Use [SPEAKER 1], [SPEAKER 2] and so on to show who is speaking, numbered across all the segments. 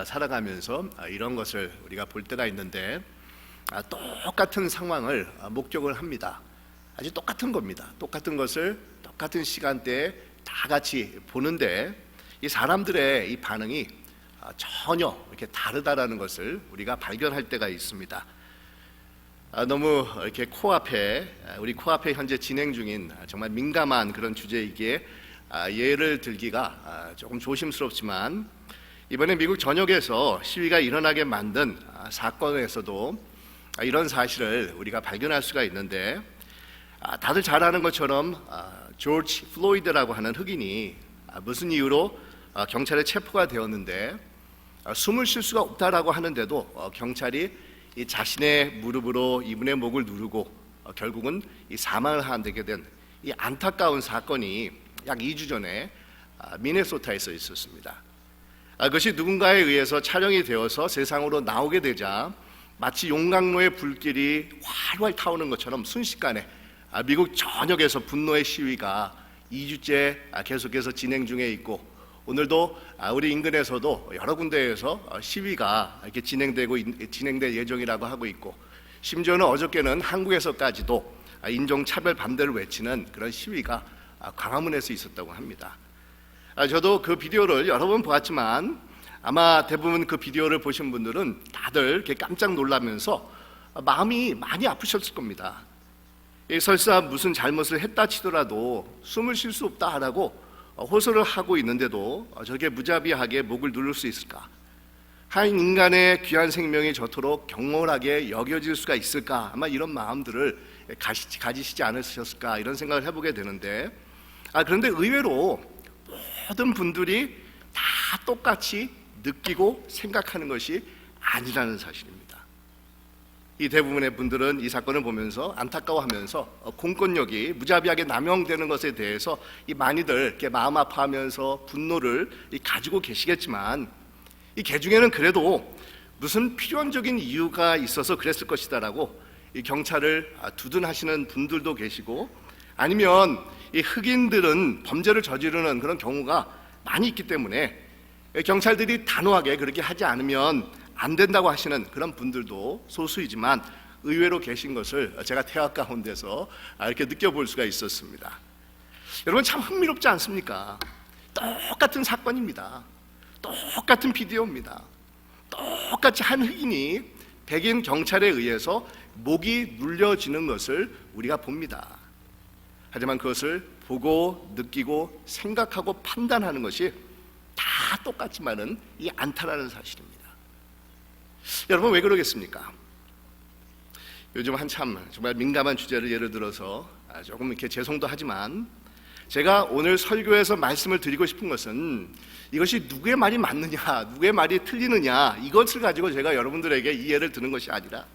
[SPEAKER 1] 살아가면서 이런 것을 우리가 볼 때가 있는데, 똑같은 상황을 목격을 합니다. 아주 똑같은 겁니다. 똑같은 것을 똑같은 시간대에 다 같이 보는데 이 사람들의 이 반응이 전혀 이렇게 다르다라는 것을 우리가 발견할 때가 있습니다. 너무 이렇게 우리 코앞에 현재 진행 중인 정말 민감한 그런 주제이기에 예를 들기가 조금 조심스럽지만, 이번에 미국 전역에서 시위가 일어나게 만든 사건에서도 이런 사실을 우리가 발견할 수가 있는데, 다들 잘 아는 것처럼 조지 플로이드라고 하는 흑인이 무슨 이유로 경찰에 체포가 되었는데 숨을 쉴 수가 없다라고 하는데도 경찰이 이 자신의 무릎으로 이분의 목을 누르고 결국은 이 사망을 하게 된 이 안타까운 사건이 약 2주 전에 미네소타에서 있었습니다. 그것이 누군가에 의해서 촬영이 되어서 세상으로 나오게 되자 마치 용광로의 불길이 활활 타오는 것처럼 순식간에 미국 전역에서 분노의 시위가 2주째 계속해서 진행 중에 있고, 오늘도 우리 인근에서도 여러 군데에서 시위가 이렇게 진행될 예정이라고 하고 있고, 심지어는 어저께는 한국에서까지도 인종차별 반대를 외치는 그런 시위가 광화문에서 있었다고 합니다. 저도 그 비디오를 여러 번 보았지만 아마 대부분 그 비디오를 보신 분들은 다들 이렇게 깜짝 놀라면서 마음이 많이 아프셨을 겁니다. 설사 무슨 잘못을 했다 치더라도 숨을 쉴 수 없다라고 호소를 하고 있는데도 저렇게 무자비하게 목을 누를 수 있을까? 한 인간의 귀한 생명이 저토록 경홀하게 여겨질 수가 있을까? 아마 이런 마음들을 가지시지 않으셨을까? 이런 생각을 해보게 되는데, 그런데 의외로 모든 분들이 다 똑같이 느끼고 생각하는 것이 아니라는 사실입니다. 이 대부분의 분들은 이 사건을 보면서 안타까워하면서 공권력이 무자비하게 남용되는 것에 대해서 많이들 이렇게 마음 아파하면서 분노를 가지고 계시겠지만, 이 개중에는 그래도 무슨 필연적인 이유가 있어서 그랬을 것이다라고 이 경찰을 두둔하시는 분들도 계시고, 아니면 이 흑인들은 범죄를 저지르는 그런 경우가 많이 있기 때문에 경찰들이 단호하게 그렇게 하지 않으면 안 된다고 하시는 그런 분들도 소수이지만 의외로 계신 것을 제가 대학 가운데서 이렇게 느껴볼 수가 있었습니다. 여러분, 참 흥미롭지 않습니까? 똑같은 사건입니다. 똑같은 비디오입니다. 똑같이 한 흑인이 백인 경찰에 의해서 목이 눌려지는 것을 우리가 봅니다. 하지만 그것을 보고 느끼고 생각하고 판단하는 것이 다 똑같지만은 이 않다라는 사실입니다. 여러분, 왜 그러겠습니까? 요즘 한참 정말 민감한 주제를 예를 들어서 조금 이렇게 죄송도 하지만, 제가 오늘 설교에서 말씀을 드리고 싶은 것은 이것이 누구의 말이 맞느냐, 누구의 말이 틀리느냐, 이것을 가지고 제가 여러분들에게 이해를 드는 것이 아니라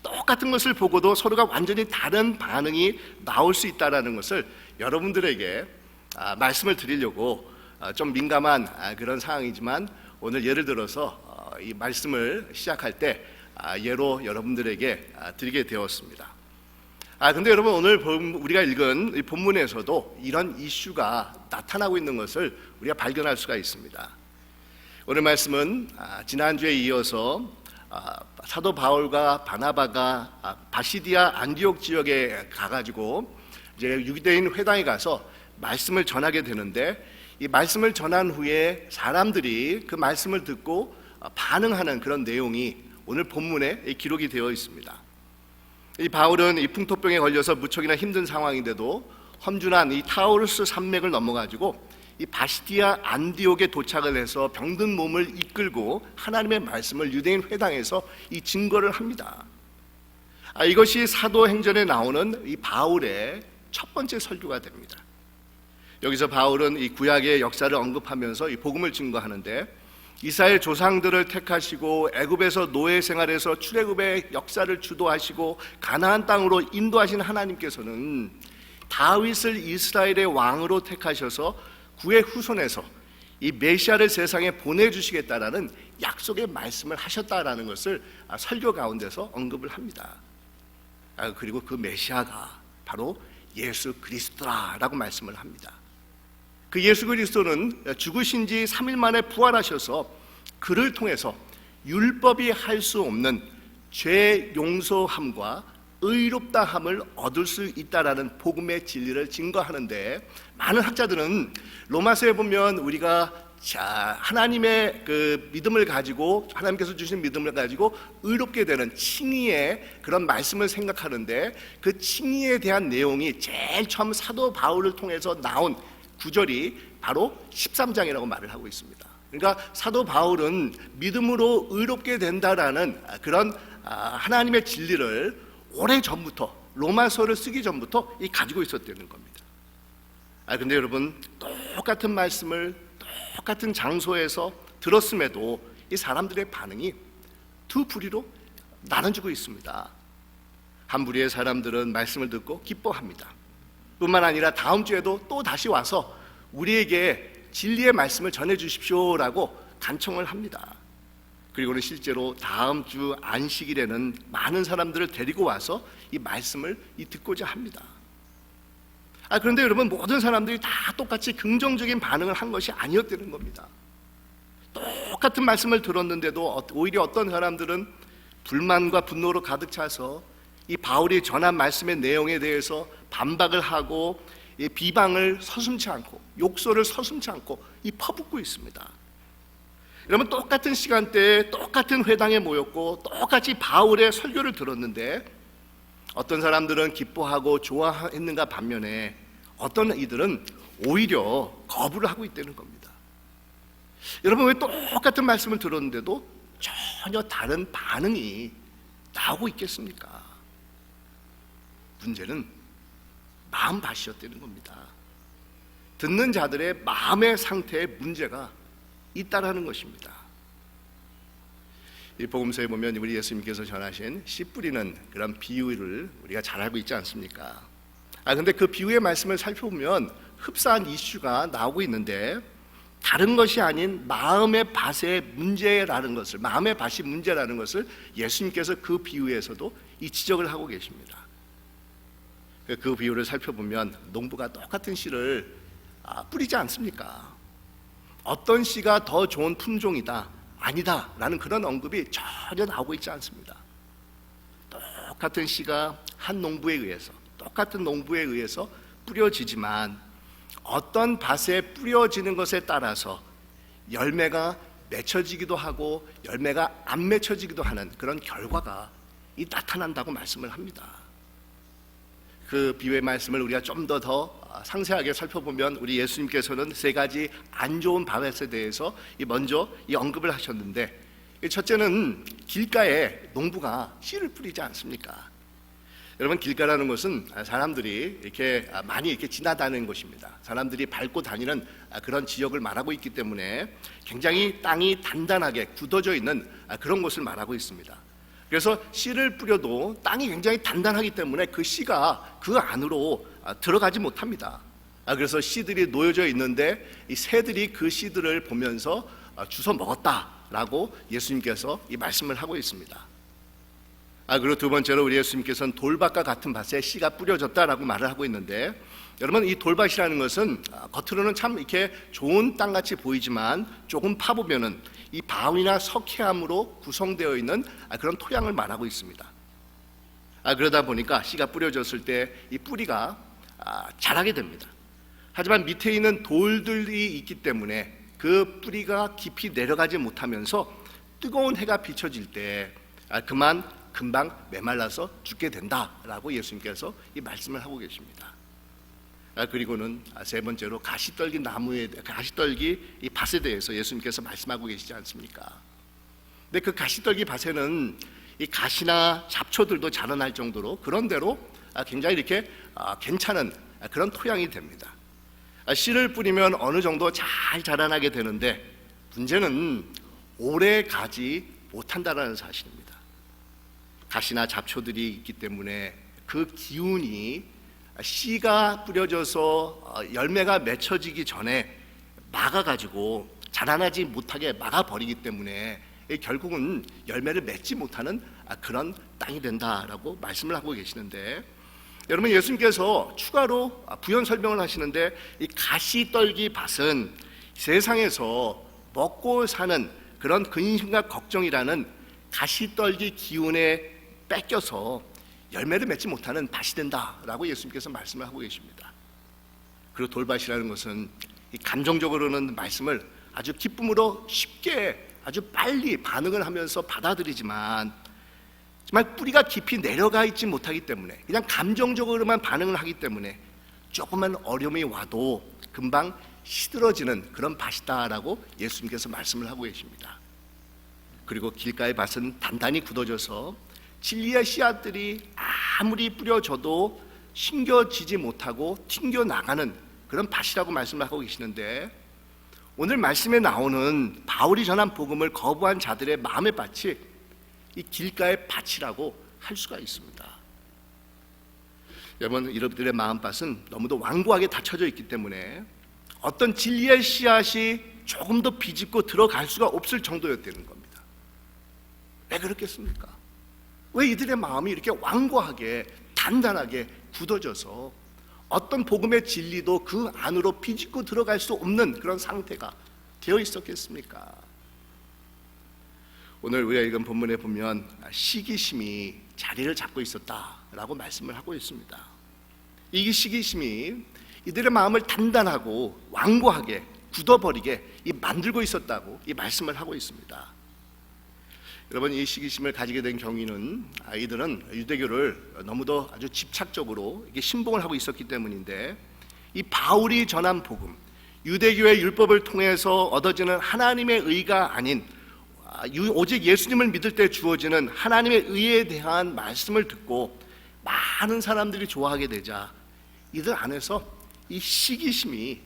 [SPEAKER 1] 똑같은 것을 보고도 서로가 완전히 다른 반응이 나올 수 있다는 것을 여러분들에게 말씀을 드리려고 좀 민감한 그런 상황이지만 오늘 예를 들어서 이 말씀을 시작할 때 예로 여러분들에게 드리게 되었습니다. 근데 여러분, 오늘 우리가 읽은 이 본문에서도 이런 이슈가 나타나고 있는 것을 우리가 발견할 수가 있습니다. 오늘 말씀은 지난주에 이어서 사도 바울과 바나바가 바시디아 안디옥 지역에 가가지고 이제 유대인 회당에 가서 말씀을 전하게 되는데, 이 말씀을 전한 후에 사람들이 그 말씀을 듣고 반응하는 그런 내용이 오늘 본문에 기록이 되어 있습니다. 이 바울은 이 풍토병에 걸려서 무척이나 힘든 상황인데도 험준한 이 타우루스 산맥을 넘어가지고 이 바시디아 안디옥에 도착을 해서 병든 몸을 이끌고 하나님의 말씀을 유대인 회당에서 이 증거를 합니다. 이것이 사도행전에 나오는 이 바울의 첫 번째 설교가 됩니다. 여기서 바울은 이 구약의 역사를 언급하면서 이 복음을 증거하는데, 이스라엘 조상들을 택하시고 애굽에서 노예 생활에서 출애굽의 역사를 주도하시고 가나안 땅으로 인도하신 하나님께서는 다윗을 이스라엘의 왕으로 택하셔서 그의 후손에서 이 메시아를 세상에 보내주시겠다라는 약속의 말씀을 하셨다라는 것을 설교 가운데서 언급을 합니다. 그리고 그 메시아가 바로 예수 그리스도라고 말씀을 합니다. 그 예수 그리스도는 죽으신 지 3일 만에 부활하셔서 그를 통해서 율법이 할 수 없는 죄 용서함과 의롭다함을 얻을 수 있다라는 복음의 진리를 증거하는데, 많은 학자들은 로마서에 보면 우리가 하나님의 그 믿음을 가지고, 하나님께서 주신 믿음을 가지고 의롭게 되는 칭의의 그런 말씀을 생각하는데, 그 칭의에 대한 내용이 제일 처음 사도 바울을 통해서 나온 구절이 바로 13장이라고 말을 하고 있습니다. 그러니까 사도 바울은 믿음으로 의롭게 된다라는 그런 하나님의 진리를 오래전부터, 로마서를 쓰기 전부터 가지고 있었다는 겁니다. 근데 여러분, 똑같은 말씀을 똑같은 장소에서 들었음에도 이 사람들의 반응이 두 부류로 나눠지고 있습니다. 한 부류의 사람들은 말씀을 듣고 기뻐합니다. 뿐만 아니라 다음 주에도 또 다시 와서 우리에게 진리의 말씀을 전해 주십시오라고 간청을 합니다. 그리고는 실제로 다음 주 안식일에는 많은 사람들을 데리고 와서 이 말씀을 듣고자 합니다. 그런데 여러분, 모든 사람들이 다 똑같이 긍정적인 반응을 한 것이 아니었다는 겁니다. 똑같은 말씀을 들었는데도 오히려 어떤 사람들은 불만과 분노로 가득 차서 이 바울이 전한 말씀의 내용에 대해서 반박을 하고 비방을 서슴지 않고, 욕설을 서슴지 않고 퍼붓고 있습니다. 여러분, 똑같은 시간대에 똑같은 회당에 모였고 똑같이 바울의 설교를 들었는데, 어떤 사람들은 기뻐하고 좋아했는가 반면에 어떤 이들은 오히려 거부를 하고 있다는 겁니다. 여러분, 왜 똑같은 말씀을 들었는데도 전혀 다른 반응이 나오고 있겠습니까? 문제는 마음밭이었다는 겁니다. 듣는 자들의 마음의 상태에 문제가 있다라는 것입니다. 이 복음서에 보면 우리 예수님께서 전하신 씨 뿌리는 그런 비유를 우리가 잘 알고 있지 않습니까? 근데 그 비유의 말씀을 살펴보면 흡사한 이슈가 나오고 있는데, 다른 것이 아닌 마음의 밭의 문제라는 것을, 마음의 밭이 문제라는 것을 예수님께서 그 비유에서도 지적을 하고 계십니다. 그 비유를 살펴보면 농부가 똑같은 씨를 뿌리지 않습니까? 어떤 씨가 더 좋은 품종이다, 아니다 라는 그런 언급이 전혀 나오고 있지 않습니다. 똑같은 씨가 한 농부에 의해서, 똑같은 농부에 의해서 뿌려지지만 어떤 밭에 뿌려지는 것에 따라서 열매가 맺혀지기도 하고 열매가 안 맺혀지기도 하는 그런 결과가 나타난다고 말씀을 합니다. 그 비유의 말씀을 우리가 좀 더 상세하게 살펴보면 우리 예수님께서는 세 가지 안 좋은 밭에 대해서 먼저 언급을 하셨는데, 첫째는 길가에 농부가 씨를 뿌리지 않습니까? 여러분, 길가라는 것은 사람들이 이렇게 많이 이렇게 지나다니는 곳입니다. 사람들이 밟고 다니는 그런 지역을 말하고 있기 때문에 굉장히 땅이 단단하게 굳어져 있는 그런 곳을 말하고 있습니다. 그래서 씨를 뿌려도 땅이 굉장히 단단하기 때문에 그 씨가 그 안으로 들어가지 못합니다. 그래서 씨들이 놓여져 있는데 이 새들이 그 씨들을 보면서 주워 먹었다라고 예수님께서 이 말씀을 하고 있습니다. 그리고 두 번째로 우리 예수님께서는 돌밭과 같은 밭에 씨가 뿌려졌다라고 말을 하고 있는데, 여러분, 이 돌밭이라는 것은 겉으로는 참 이렇게 좋은 땅같이 보이지만 조금 파보면은 이 바위나 석회암으로 구성되어 있는 그런 토양을 말하고 있습니다. 그러다 보니까 씨가 뿌려졌을 때 이 뿌리가 자라게 됩니다. 하지만 밑에 있는 돌들이 있기 때문에 그 뿌리가 깊이 내려가지 못하면서 뜨거운 해가 비춰질 때 금방 메말라서 죽게 된다라고 예수님께서 이 말씀을 하고 계십니다. 그리고는 세 번째로 가시떨기 이 밭에 대해서 예수님께서 말씀하고 계시지 않습니까? 근데 그 가시떨기 밭에는 이 가시나 잡초들도 자라날 정도로 그런대로 굉장히 이렇게 괜찮은 그런 토양이 됩니다. 씨를 뿌리면 어느 정도 잘 자라나게 되는데, 문제는 오래 가지 못한다는 사실입니다. 가시나 잡초들이 있기 때문에 그 기운이 씨가 뿌려져서 열매가 맺혀지기 전에 막아가지고 자라나지 못하게 막아버리기 때문에 결국은 열매를 맺지 못하는 그런 땅이 된다라고 말씀을 하고 계시는데, 여러분, 예수님께서 추가로 부연 설명을 하시는데, 이 가시떨기 밭은 세상에서 먹고 사는 그런 근심과 걱정이라는 가시떨기 기운에 뺏겨서 열매를 맺지 못하는 밭이 된다라고 예수님께서 말씀을 하고 계십니다. 그리고 돌밭이라는 것은 이 감정적으로는 말씀을 아주 기쁨으로 쉽게 아주 빨리 반응을 하면서 받아들이지만 정말 뿌리가 깊이 내려가 있지 못하기 때문에 그냥 감정적으로만 반응을 하기 때문에 조그만 어려움이 와도 금방 시들어지는 그런 밭이다라고 예수님께서 말씀을 하고 계십니다. 그리고 길가의 밭은 단단히 굳어져서 진리의 씨앗들이 아무리 뿌려져도 심겨지지 못하고 튕겨나가는 그런 밭이라고 말씀을 하고 계시는데, 오늘 말씀에 나오는 바울이 전한 복음을 거부한 자들의 마음의 밭이 이 길가의 밭이라고 할 수가 있습니다. 여러분, 여러분들의 마음밭은 너무도 완고하게 닫혀져 있기 때문에 어떤 진리의 씨앗이 조금 더 비집고 들어갈 수가 없을 정도였다는 겁니다. 왜 그렇겠습니까? 왜 이들의 마음이 이렇게 완고하게 단단하게 굳어져서 어떤 복음의 진리도 그 안으로 비집고 들어갈 수 없는 그런 상태가 되어 있었겠습니까? 오늘 우리가 읽은 본문에 보면 시기심이 자리를 잡고 있었다라고 말씀을 하고 있습니다. 이 시기심이 이들의 마음을 단단하고 완고하게 굳어버리게 만들고 있었다고 이 말씀을 하고 있습니다. 여러분, 이 시기심을 가지게 된 경위는 이들은 유대교를 너무도 아주 집착적으로 이게 신봉을 하고 있었기 때문인데, 이 바울이 전한 복음, 유대교의 율법을 통해서 얻어지는 하나님의 의가 아닌 오직 예수님을 믿을 때 주어지는 하나님의 의에 대한 말씀을 듣고 많은 사람들이 좋아하게 되자 이들 안에서 이 시기심이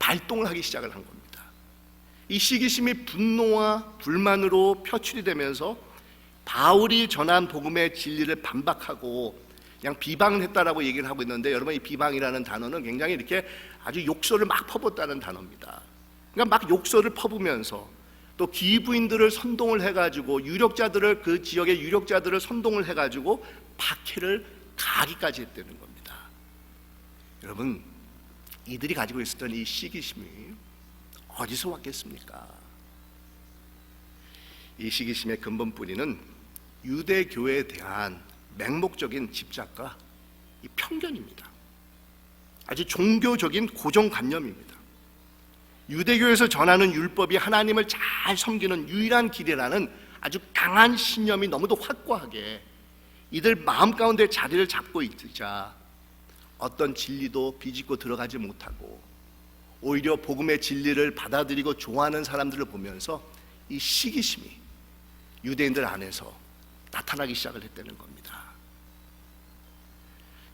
[SPEAKER 1] 발동을 하기 시작을 한 겁니다. 이 시기심이 분노와 불만으로 표출이 되면서 바울이 전한 복음의 진리를 반박하고 그냥 비방을 했다라고 얘기를 하고 있는데, 여러분, 이 비방이라는 단어는 굉장히 이렇게 아주 욕설을 막 퍼붓다는 단어입니다. 그러니까 막 욕설을 퍼부면서 또 기부인들을 선동을 해가지고 유력자들을, 그 지역의 유력자들을 선동을 해가지고 박해를 가하기까지 했다는 겁니다. 여러분, 이들이 가지고 있었던 이 시기심이 어디서 왔겠습니까? 이 시기심의 근본 뿌리는 유대교에 대한 맹목적인 집착과 이 편견입니다. 아주 종교적인 고정관념입니다. 유대교에서 전하는 율법이 하나님을 잘 섬기는 유일한 길이라는 아주 강한 신념이 너무도 확고하게 이들 마음 가운데 자리를 잡고 있자 어떤 진리도 비집고 들어가지 못하고 오히려 복음의 진리를 받아들이고 좋아하는 사람들을 보면서 이 시기심이 유대인들 안에서 나타나기 시작을 했다는 겁니다.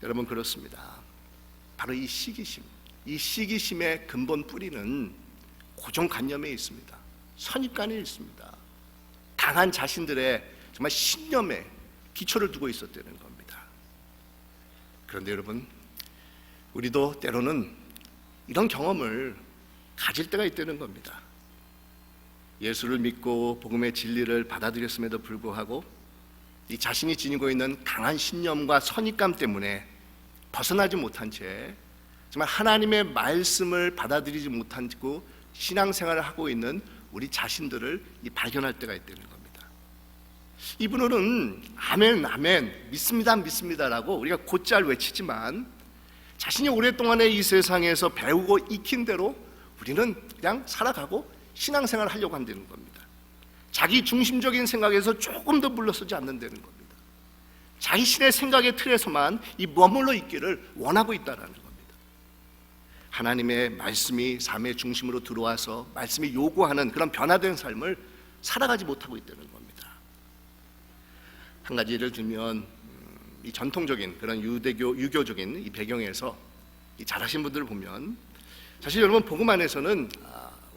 [SPEAKER 1] 여러분, 그렇습니다. 바로 이 시기심, 이 시기심의 근본 뿌리는 고정관념에 있습니다. 선입관에 있습니다. 강한 자신들의 정말 신념에 기초를 두고 있었다는 겁니다. 그런데 여러분, 우리도 때로는 이런 경험을 가질 때가 있다는 겁니다. 예수를 믿고 복음의 진리를 받아들였음에도 불구하고 이 자신이 지니고 있는 강한 신념과 선입감 때문에 벗어나지 못한 채 정말 하나님의 말씀을 받아들이지 못하고 신앙생활을 하고 있는 우리 자신들을 발견할 때가 있다는 겁니다. 이분은 아멘 아멘 믿습니다 믿습니다라고 우리가 곧잘 외치지만 자신이 오랫동안의 이 세상에서 배우고 익힌 대로 우리는 그냥 살아가고 신앙생활을 하려고 한다는 겁니다. 자기 중심적인 생각에서 조금 더 물러서지 않는다는 겁니다. 자신의 생각의 틀에서만 머물러 있기를 원하고 있다는 겁니다. 하나님의 말씀이 삶의 중심으로 들어와서 말씀이 요구하는 그런 변화된 삶을 살아가지 못하고 있다는 겁니다. 한 가지 예를 들면 이 전통적인 그런 유교적인 이 배경에서 이 잘하신 분들을 보면 사실 여러분, 복음 안에서는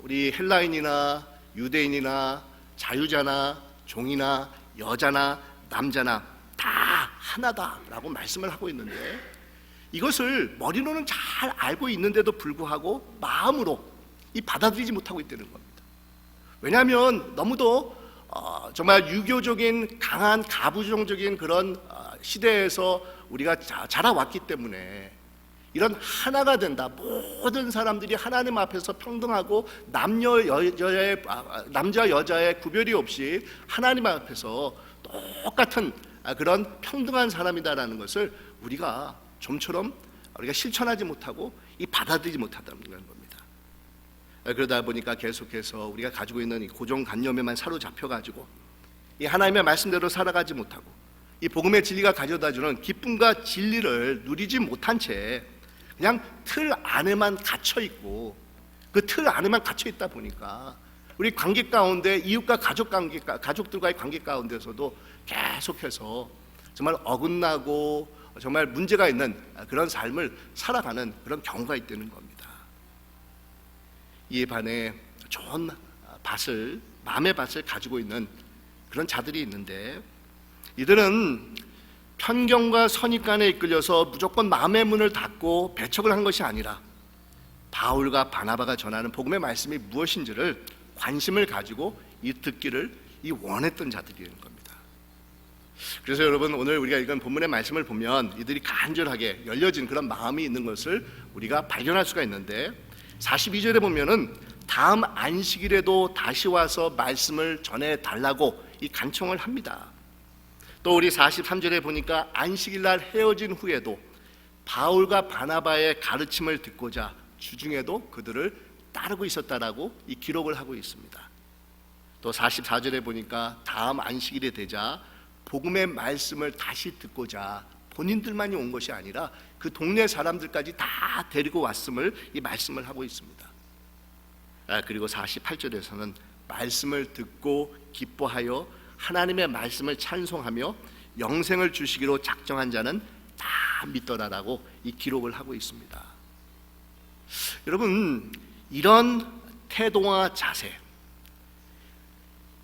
[SPEAKER 1] 우리 헬라인이나 유대인이나 자유자나 종이나 여자나 남자나 다 하나다라고 말씀을 하고 있는데, 이것을 머리로는 잘 알고 있는데도 불구하고 마음으로 받아들이지 못하고 있다는 겁니다. 왜냐하면 너무도 정말 유교적인 강한 가부종적인 그런 시대에서 우리가 자라왔기 때문에 이런 하나가 된다. 모든 사람들이 하나님 앞에서 평등하고 남자 여자의 구별이 없이 하나님 앞에서 똑같은 그런 평등한 사람이다라는 것을 우리가 좀처럼 우리가 실천하지 못하고 받아들이지 못한다는 겁니다. 그러다 보니까 계속해서 우리가 가지고 있는 이 고정관념에만 사로잡혀가지고 이 하나님의 말씀대로 살아가지 못하고 이 복음의 진리가 가져다주는 기쁨과 진리를 누리지 못한 채 그냥 틀 안에만 갇혀 있고 그 틀 안에만 갇혀 있다 보니까 우리 관계 가운데 이웃과 가족들과의 관계 가운데서도 계속해서 정말 어긋나고 정말 문제가 있는 그런 삶을 살아가는 그런 경우가 있다는 겁니다. 이에 반해 좋은 밭을, 마음의 밭을 가지고 있는 그런 자들이 있는데, 이들은 편견과 선입관에 이끌려서 무조건 마음의 문을 닫고 배척을 한 것이 아니라 바울과 바나바가 전하는 복음의 말씀이 무엇인지를 관심을 가지고 듣기를 원했던 자들이라는 겁니다. 그래서 여러분, 오늘 우리가 읽은 본문의 말씀을 보면 이들이 간절하게 열려진 그런 마음이 있는 것을 우리가 발견할 수가 있는데, 42절에 보면은 다음 안식일에도 다시 와서 말씀을 전해달라고 간청을 합니다. 또 우리 43절에 보니까 안식일 날 헤어진 후에도 바울과 바나바의 가르침을 듣고자 주중에도 그들을 따르고 있었다라고 기록을 하고 있습니다. 또 44절에 보니까 다음 안식일이 되자 복음의 말씀을 다시 듣고자 본인들만이 온 것이 아니라 그 동네 사람들까지 다 데리고 왔음을 말씀을 하고 있습니다. 그리고 48절에서는 말씀을 듣고 기뻐하여 하나님의 말씀을 찬송하며 영생을 주시기로 작정한 자는 다 믿더라라고 기록을 하고 있습니다. 여러분, 이런 태도와 자세,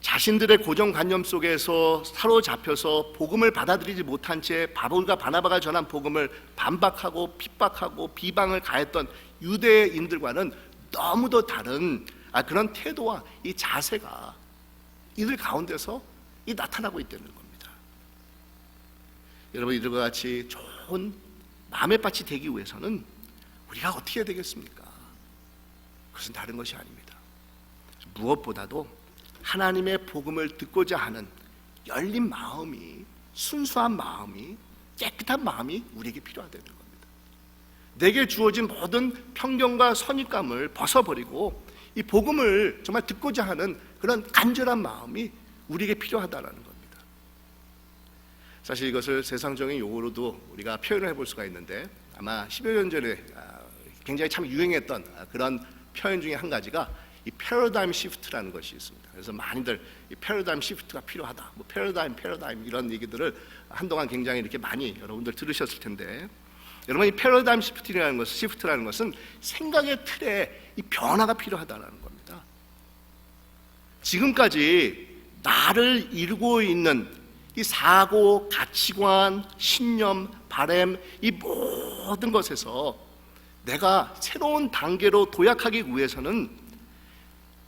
[SPEAKER 1] 자신들의 고정관념 속에서 사로잡혀서 복음을 받아들이지 못한 채 바울과 바나바가 전한 복음을 반박하고 핍박하고 비방을 가했던 유대인들과는 너무도 다른 그런 태도와 자세가 이들 가운데서 나타나고 있다는 겁니다. 여러분, 이들과 같이 좋은 마음의 밭이 되기 위해서는 우리가 어떻게 해야 되겠습니까? 그것은 다른 것이 아닙니다. 무엇보다도 하나님의 복음을 듣고자 하는 열린 마음이, 순수한 마음이, 깨끗한 마음이 우리에게 필요하다는 겁니다. 내게 주어진 모든 편견과 선입감을 벗어버리고 이 복음을 정말 듣고자 하는 그런 간절한 마음이 우리에게 필요하다는 겁니다. 사실 이것을 세상적인 용어로도 우리가 표현을 해볼 수가 있는데, 아마 10여 년 전에 굉장히 참 유행했던 그런 표현 중에 한 가지가 이 패러다임 시프트라는 것이 있습니다. 그래서 많이들 이 패러다임 시프트가 필요하다, 뭐 패러다임 이런 얘기들을 한동안 굉장히 이렇게 많이 여러분들 들으셨을 텐데, 여러분, 이 패러다임 시프트라는 것은 생각의 틀에 이 변화가 필요하다는 겁니다. 지금까지 나를 이루고 있는 이 사고, 가치관, 신념, 바램, 이 모든 것에서 내가 새로운 단계로 도약하기 위해서는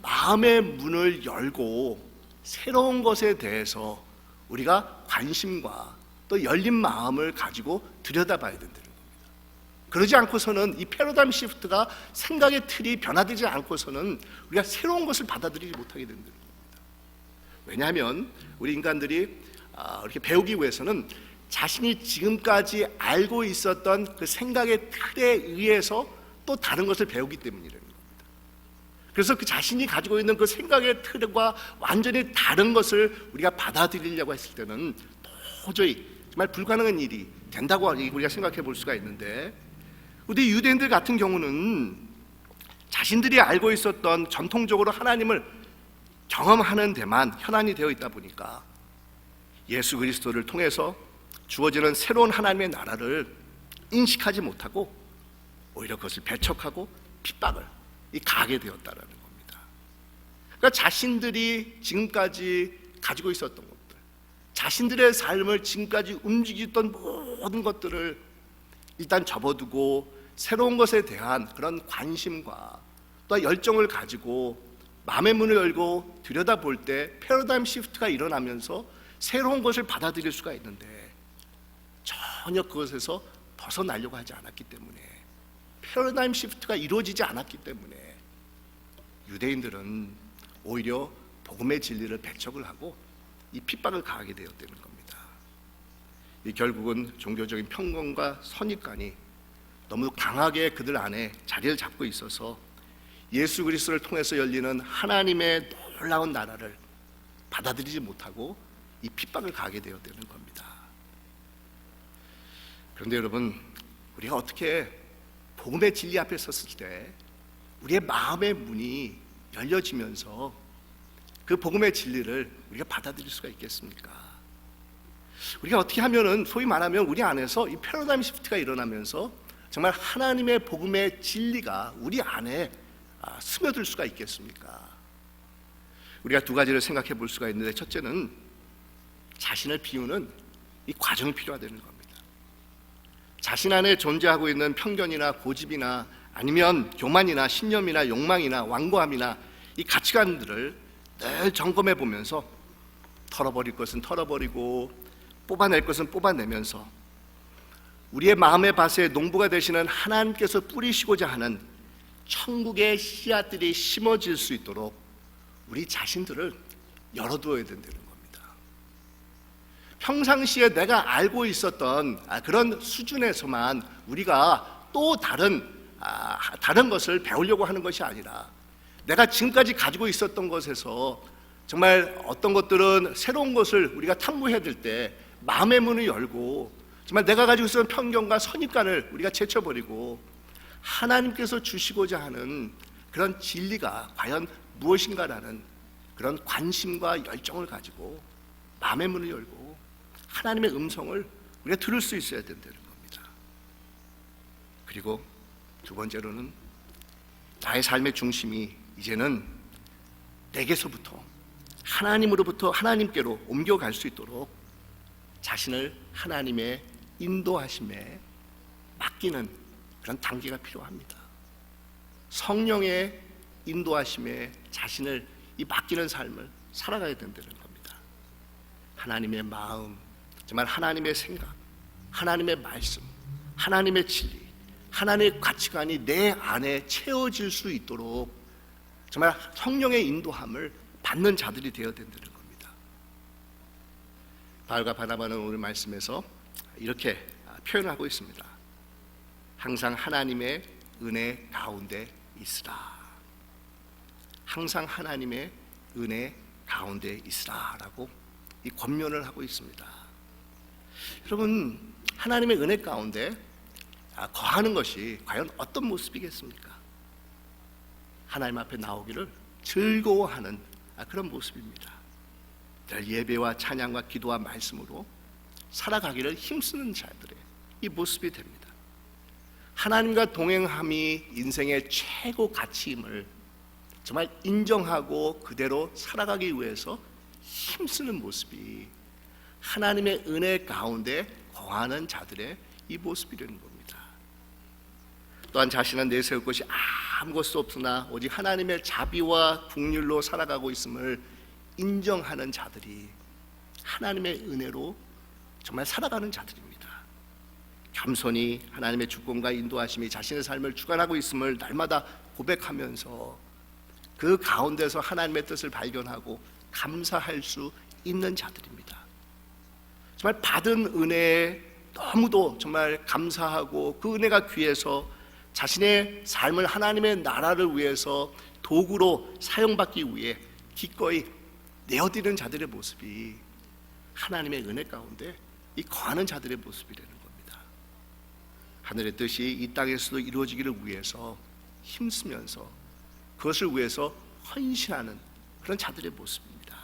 [SPEAKER 1] 마음의 문을 열고 새로운 것에 대해서 우리가 관심과 또 열린 마음을 가지고 들여다봐야 된다는 겁니다. 그러지 않고서는 이 패러다임 시프트가 생각의 틀이 변화되지 않고서는 우리가 새로운 것을 받아들이지 못하게 된다는 겁니다. 왜냐하면 우리 인간들이 이렇게 배우기 위해서는 자신이 지금까지 알고 있었던 그 생각의 틀에 의해서 또 다른 것을 배우기 때문이라는 겁니다. 그래서 그 자신이 가지고 있는 그 생각의 틀과 완전히 다른 것을 우리가 받아들이려고 했을 때는 도저히 정말 불가능한 일이 된다고 우리가 생각해 볼 수가 있는데, 우리 유대인들 같은 경우는 자신들이 알고 있었던 전통적으로 하나님을 경험하는 데만 현안이 되어 있다 보니까 예수 그리스도를 통해서 주어지는 새로운 하나님의 나라를 인식하지 못하고 오히려 그것을 배척하고 핍박을 가하게 되었다는 겁니다. 그러니까 자신들이 지금까지 가지고 있었던 것들, 자신들의 삶을 지금까지 움직였던 모든 것들을 일단 접어두고 새로운 것에 대한 그런 관심과 또 열정을 가지고 마음의 문을 열고 들여다볼 때 패러다임 시프트가 일어나면서 새로운 것을 받아들일 수가 있는데 전혀 그것에서 벗어나려고 하지 않았기 때문에 패러다임 시프트가 이루어지지 않았기 때문에 유대인들은 오히려 복음의 진리를 배척을 하고 이 핍박을 가하게 되었다는 겁니다. 이 결국은 종교적인 편견과 선입관이 너무 강하게 그들 안에 자리를 잡고 있어서 예수 그리스도를 통해서 열리는 하나님의 놀라운 나라를 받아들이지 못하고 이 핍박을 가하게 되었다는 겁니다. 그런데 여러분, 우리가 어떻게 복음의 진리 앞에 섰을 때 우리의 마음의 문이 열려지면서 그 복음의 진리를 우리가 받아들일 수가 있겠습니까? 우리가 어떻게 하면은, 소위 말하면 우리 안에서 이 패러다임 시프트가 일어나면서 정말 하나님의 복음의 진리가 우리 안에 스며들 수가 있겠습니까? 우리가 두 가지를 생각해 볼 수가 있는데, 첫째는 자신을 비우는 이 과정이 필요하다는 겁니다. 자신 안에 존재하고 있는 편견이나 고집이나 아니면 교만이나 신념이나 욕망이나 완고함이나 이 가치관들을 늘 점검해 보면서 털어버릴 것은 털어버리고 뽑아낼 것은 뽑아내면서 우리의 마음의 밭에 농부가 되시는 하나님께서 뿌리시고자 하는 천국의 씨앗들이 심어질 수 있도록 우리 자신들을 열어두어야 된다는 겁니다. 평상시에 내가 알고 있었던 그런 수준에서만 우리가 또 다른 것을 배우려고 하는 것이 아니라, 내가 지금까지 가지고 있었던 것에서 정말 어떤 것들은 새로운 것을 우리가 탐구해야 될 때 마음의 문을 열고, 정말 내가 가지고 있었던 편견과 선입관을 우리가 제쳐버리고 하나님께서 주시고자 하는 그런 진리가 과연 무엇인가라는 그런 관심과 열정을 가지고 마음의 문을 열고 하나님의 음성을 우리가 들을 수 있어야 된다는 겁니다. 그리고 두 번째로는 나의 삶의 중심이 이제는 내게서부터 하나님으로부터 하나님께로 옮겨갈 수 있도록 자신을 하나님의 인도하심에 맡기는 그런 단계가 필요합니다. 성령의 인도하심에 자신을 이 맡기는 삶을 살아가야 된다는 겁니다. 하나님의 마음, 정말 하나님의 생각, 하나님의 말씀, 하나님의 진리, 하나님의 가치관이 내 안에 채워질 수 있도록 정말 성령의 인도함을 받는 자들이 되어야 된다는 겁니다. 바울과 바나바는 오늘 말씀에서 이렇게 표현을 하고 있습니다. 항상 하나님의 은혜 가운데 있으라. 항상 하나님의 은혜 가운데 있으라라고 이 권면을 하고 있습니다. 여러분, 하나님의 은혜 가운데 거하는 것이 과연 어떤 모습이겠습니까? 하나님 앞에 나오기를 즐거워하는 그런 모습입니다. 늘 예배와 찬양과 기도와 말씀으로 살아가기를 힘쓰는 자들의 이 모습이 됩니다. 하나님과 동행함이 인생의 최고 가치임을 정말 인정하고 그대로 살아가기 위해서 힘쓰는 모습이 하나님의 은혜 가운데 거하는 자들의 이 모습이 되는 겁니다. 또한 자신은 내세울 것이 아무것도 없으나 오직 하나님의 자비와 긍휼로 살아가고 있음을 인정하는 자들이 하나님의 은혜로 정말 살아가는 자들입니다. 겸손히 하나님의 주권과 인도하심이 자신의 삶을 주관하고 있음을 날마다 고백하면서 그 가운데서 하나님의 뜻을 발견하고 감사할 수 있는 자들입니다. 정말 받은 은혜에 너무도 정말 감사하고 그 은혜가 귀해서 자신의 삶을 하나님의 나라를 위해서 도구로 사용받기 위해 기꺼이 내어드리는 자들의 모습이 하나님의 은혜 가운데 이 거하는 자들의 모습이 되는 겁니다. 하늘의 뜻이 이 땅에서도 이루어지기를 위해서 힘쓰면서 그것을 위해서 헌신하는 그런 자들의 모습입니다.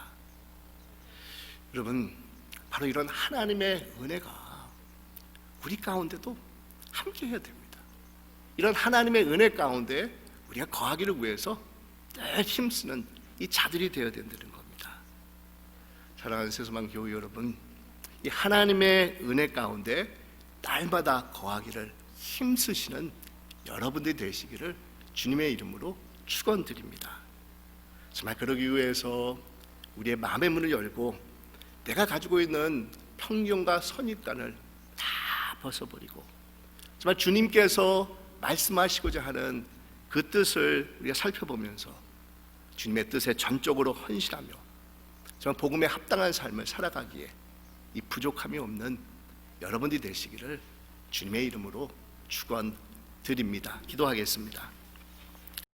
[SPEAKER 1] 여러분, 바로 이런 하나님의 은혜가 우리 가운데도 함께 해야 됩니다. 이런 하나님의 은혜 가운데 우리가 거하기를 위해서 늘 힘쓰는 이 자들이 되어야 된다는 겁니다. 사랑하는 새소망 교회 여러분, 이 하나님의 은혜 가운데 날마다 거하기를 힘쓰시는 여러분들이 되시기를 주님의 이름으로 축원드립니다. 정말 그러기 위해서 우리의 마음의 문을 열고 내가 가지고 있는 편견과 선입관을 다 벗어버리고 정말 주님께서 말씀하시고자 하는 그 뜻을 우리가 살펴보면서 주님의 뜻에 전적으로 헌신하며 정말 복음에 합당한 삶을 살아가기에 이 부족함이 없는 여러분들이 되시기를 주님의 이름으로 축원드립니다. 기도하겠습니다.